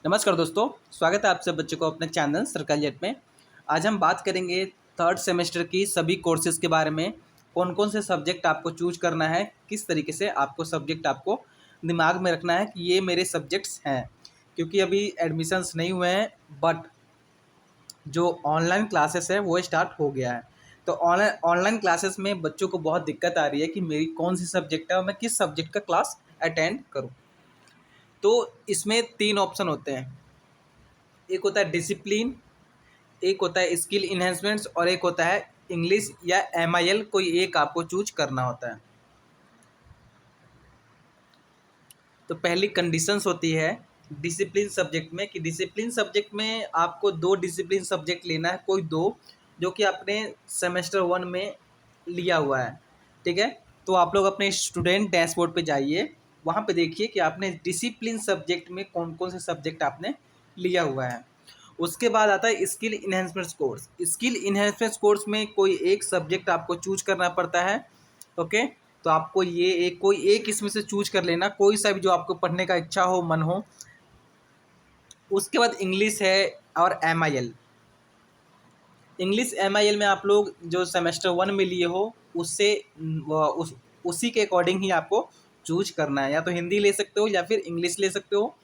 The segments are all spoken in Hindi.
नमस्कार दोस्तों, स्वागत है आप सब बच्चों को अपने चैनल सर्कल जेट में। आज हम बात करेंगे थर्ड सेमेस्टर की सभी कोर्सेज़ के बारे में। कौन कौन से सब्जेक्ट आपको चूज करना है, किस तरीके से आपको सब्जेक्ट आपको दिमाग में रखना है कि ये मेरे सब्जेक्ट्स हैं। क्योंकि अभी एडमिशन्स नहीं हुए हैं, बट जो ऑनलाइन क्लासेस है वो स्टार्ट हो गया है। तो ऑनलाइन ऑनलाइन क्लासेस में बच्चों को बहुत दिक्कत आ रही है कि मेरी कौन सी सब्जेक्ट है और मैं किस सब्जेक्ट का क्लास अटेंड करूँ। तो इसमें 3 ऑप्शन होते हैं। एक होता है डिसिप्लिन, एक होता है स्किल इन्हेंसमेंट्स और एक होता है इंग्लिश या MIL। कोई एक आपको चूज करना होता है। तो पहली कंडीशंस होती है डिसिप्लिन सब्जेक्ट में कि डिसिप्लिन सब्जेक्ट में आपको 2 डिसिप्लिन सब्जेक्ट लेना है, कोई 2 जो कि आपने सेमेस्टर 1 में लिया हुआ है। ठीक है, तो आप लोग अपने स्टूडेंट डैशबोर्ड पे जाइए, वहाँ पे देखिए कि आपने डिसिप्लिन सब्जेक्ट में कौन कौन से सब्जेक्ट आपने लिया हुआ है। उसके बाद आता है skill enhancement course. Skill enhancement course में कोई एक सब्जेक्ट आपको चूज करना पड़ता है। ओके, तो आपको ये एक कोई एक इसमें से चूज कर लेना, कोई सा भी जो आपको पढ़ने का इच्छा हो, मन हो। उसके बाद इंग्लिश है और MIL। इंग्लिश MIL में आप लोग जो सेमेस्टर 1 में लिए हो उससे उसी के अकॉर्डिंग ही आपको चूज करना है। या तो हिंदी ले सकते हो या फिर इंग्लिश ले सकते हो।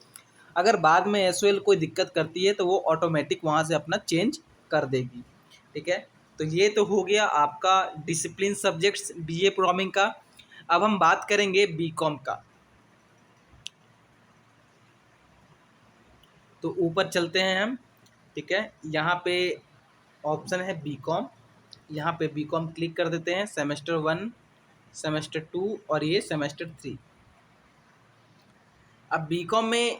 अगर बाद में SOL कोई दिक्कत करती है तो वो ऑटोमेटिक वहाँ से अपना चेंज कर देगी। ठीक है, तो ये तो हो गया आपका डिसिप्लिन सब्जेक्ट्स BA प्रोग्रामिंग का। अब हम बात करेंगे BCom का। तो ऊपर चलते हैं हम। ठीक है, यहाँ पे ऑप्शन है BCom। यहाँ पे BCom क्लिक कर देते हैं। सेमेस्टर 1, सेमेस्टर 2 और ये सेमेस्टर 3। अब BCom में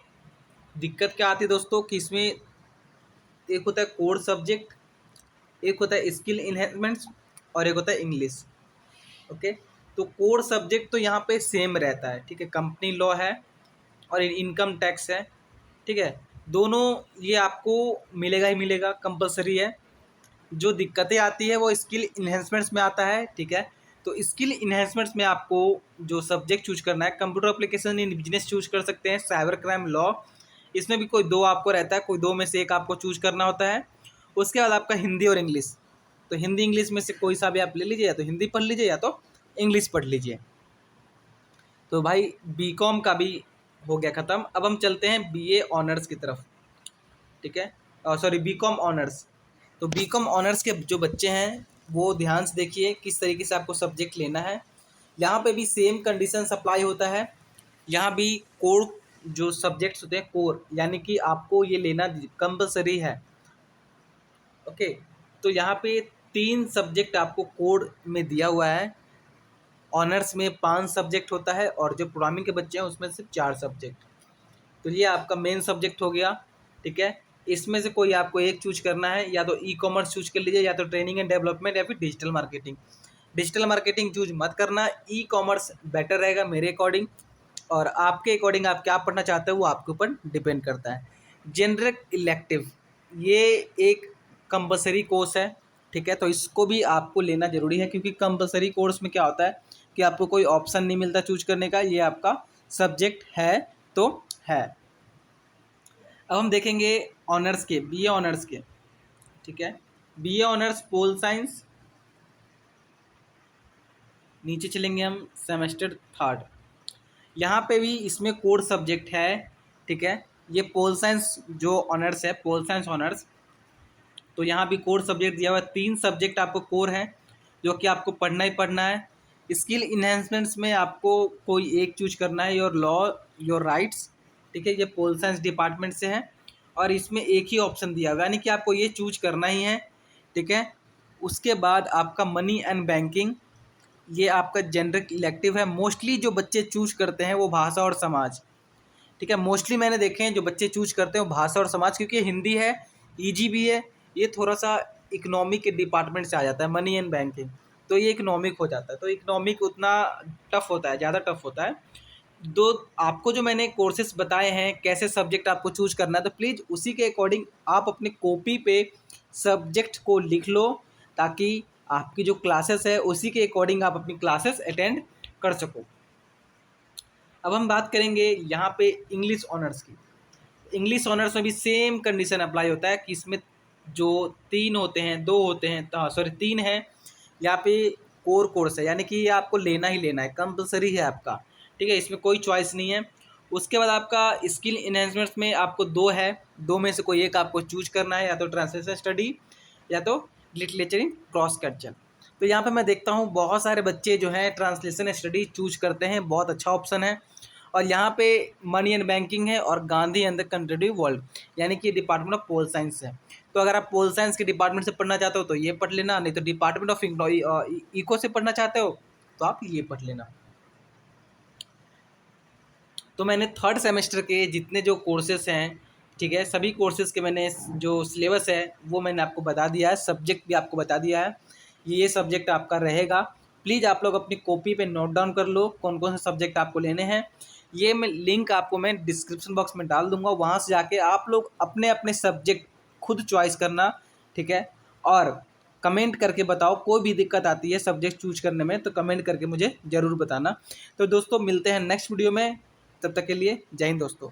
दिक्कत क्या आती है दोस्तों कि इसमें एक होता है कोर सब्जेक्ट, एक होता है स्किल इन्हेंसमेंट्स और एक होता है इंग्लिश। ओके, तो कोर सब्जेक्ट तो यहाँ पे सेम रहता है। ठीक है, कंपनी लॉ है और इनकम टैक्स है। ठीक है, दोनों ये आपको मिलेगा ही मिलेगा, कंपलसरी है। जो दिक्कतें आती है वो स्किल इन्हेंसमेंट्स में आता है। ठीक है, तो स्किल इन्हेंसमेंट्स में आपको जो सब्जेक्ट चूज करना है, computer application in business choose कर सकते हैं, साइबर क्राइम लॉ। इसमें भी कोई 2 आपको रहता है, कोई 2 में से एक आपको चूज करना होता है। उसके बाद आपका हिंदी और इंग्लिश। तो हिंदी इंग्लिश में से कोई सा भी आप ले लीजिए, या तो हिंदी पढ़ लीजिए या तो इंग्लिश पढ़ लीजिए। तो भाई BCom का भी हो गया ख़त्म। अब हम चलते हैं BA ऑनर्स की तरफ। ठीक है, सॉरी BCom ऑनर्स। तो BCom ऑनर्स के जो बच्चे हैं वो ध्यान से देखिए किस तरीके से आपको सब्जेक्ट लेना है। यहाँ पे भी सेम कंडीशन अप्लाई होता है। यहाँ भी कोर जो सब्जेक्ट्स होते हैं, कोर यानी कि आपको ये लेना कंपलसरी है। ओके, तो यहाँ पे 3 सब्जेक्ट आपको कोड में दिया हुआ है। ऑनर्स में 5 सब्जेक्ट होता है और जो प्रोग्रामिंग के बच्चे हैं उसमें सिर्फ 4 सब्जेक्ट। तो ये आपका मेन सब्जेक्ट हो गया। ठीक है, इसमें से कोई आपको एक चूज करना है, या तो E-कॉमर्स चूज कर लीजिए, या तो ट्रेनिंग एंड डेवलपमेंट, या फिर digital marketing. Digital marketing choose मत करना, E-कॉमर्स बेटर रहेगा मेरे अकॉर्डिंग। और आपके अकॉर्डिंग आप क्या पढ़ना चाहते हो वो आपके ऊपर डिपेंड करता है। जनरल इलेक्टिव ये एक कंपलसरी कोर्स है। ठीक है, तो इसको भी आपको लेना जरूरी है, क्योंकि कंपलसरी कोर्स में क्या होता है कि आपको कोई ऑप्शन नहीं मिलता चूज करने का, ये आपका सब्जेक्ट है तो है। अब हम देखेंगे ऑनर्स के, BA ऑनर्स के। ठीक है, BA ऑनर्स पोल साइंस। नीचे चलेंगे हम सेमेस्टर 3। यहाँ पे भी इसमें कोर सब्जेक्ट है। ठीक है, ये पोल साइंस जो ऑनर्स है, पोल साइंस ऑनर्स, तो यहाँ भी कोर सब्जेक्ट दिया हुआ है। 3 सब्जेक्ट आपको कोर हैं जो कि आपको पढ़ना ही पढ़ना है। स्किल इन्हेंसमेंट्स में आपको कोई एक चूज करना है, योर लॉ, योर राइट्स। ठीक है, ये पोल साइंस डिपार्टमेंट से है और इसमें एक ही ऑप्शन दिया हुआ है, यानी कि आपको ये चूज करना ही है। ठीक है, उसके बाद आपका मनी एंड बैंकिंग, ये आपका जनरल इलेक्टिव है। मोस्टली जो बच्चे चूज करते हैं वो भाषा और समाज। ठीक है, मोस्टली मैंने देखे हैं जो बच्चे चूज करते हैं वो भाषा और समाज, क्योंकि हिंदी है, ईजी भी है। ये थोड़ा सा इकोनॉमिक के डिपार्टमेंट से आ जाता है, मनी एंड बैंकिंग, तो ये इकोनॉमिक हो जाता है। तो इकोनॉमिक उतना टफ होता है, ज़्यादा टफ होता है। दो आपको जो मैंने कोर्सेज बताए हैं कैसे सब्जेक्ट आपको चूज करना है, तो प्लीज़ उसी के अकॉर्डिंग आप अपनी कॉपी पे सब्जेक्ट को लिख लो, ताकि आपकी जो क्लासेस है उसी के अकॉर्डिंग आप अपनी क्लासेस अटेंड कर सको। अब हम बात करेंगे यहाँ पे इंग्लिश ऑनर्स की। इंग्लिश ऑनर्स में भी सेम कंडीशन अप्लाई होता है कि इसमें जो 3 होते हैं, 2 होते हैं, सॉरी 3 है, यहाँ पे कोर कोर्स है, यानी कि ये आपको लेना ही लेना है, कंपलसरी है आपका, ठीक है, इसमें कोई चॉइस नहीं है। उसके बाद आपका स्किल इन्हेंसमेंट्स में आपको 2 है, 2 में से कोई एक आपको चूज करना है, या तो ट्रांसलेशन स्टडी या तो लिटरेचर इन क्रॉस कल्चर। तो यहाँ पे मैं देखता हूँ बहुत सारे बच्चे जो हैं ट्रांसलेशन स्टडी चूज करते हैं, बहुत अच्छा ऑप्शन है। और यहाँ पे मनी एंड बैंकिंग है और Gandhi and the contributive world, यानी कि डिपार्टमेंट ऑफ पोल साइंस है। तो अगर आप पोल साइंस के डिपार्टमेंट से पढ़ना चाहते हो तो ये पढ़ लेना, नहीं तो डिपार्टमेंट ऑफ इको से पढ़ना चाहते हो तो आप ये पढ़ लेना। तो मैंने थर्ड सेमेस्टर के जितने जो कोर्सेस हैं, ठीक है, सभी कोर्सेज के मैंने जो सिलेबस है वो मैंने आपको बता दिया है, सब्जेक्ट भी आपको बता दिया है, ये सब्जेक्ट आपका रहेगा। प्लीज़ आप लोग अपनी कॉपी पे नोट डाउन कर लो कौन कौन से सब्जेक्ट आपको लेने हैं। ये मैं लिंक आपको मैं डिस्क्रिप्शन बॉक्स में डाल दूंगा, वहाँ से जाके आप लोग अपने अपने सब्जेक्ट खुद चॉइस करना, ठीक है। और कमेंट करके बताओ, कोई भी दिक्कत आती है सब्जेक्ट चूज करने में तो कमेंट करके मुझे ज़रूर बताना। तो दोस्तों मिलते हैं नेक्स्ट वीडियो में, तब तक के लिए जय हिंद दोस्तों।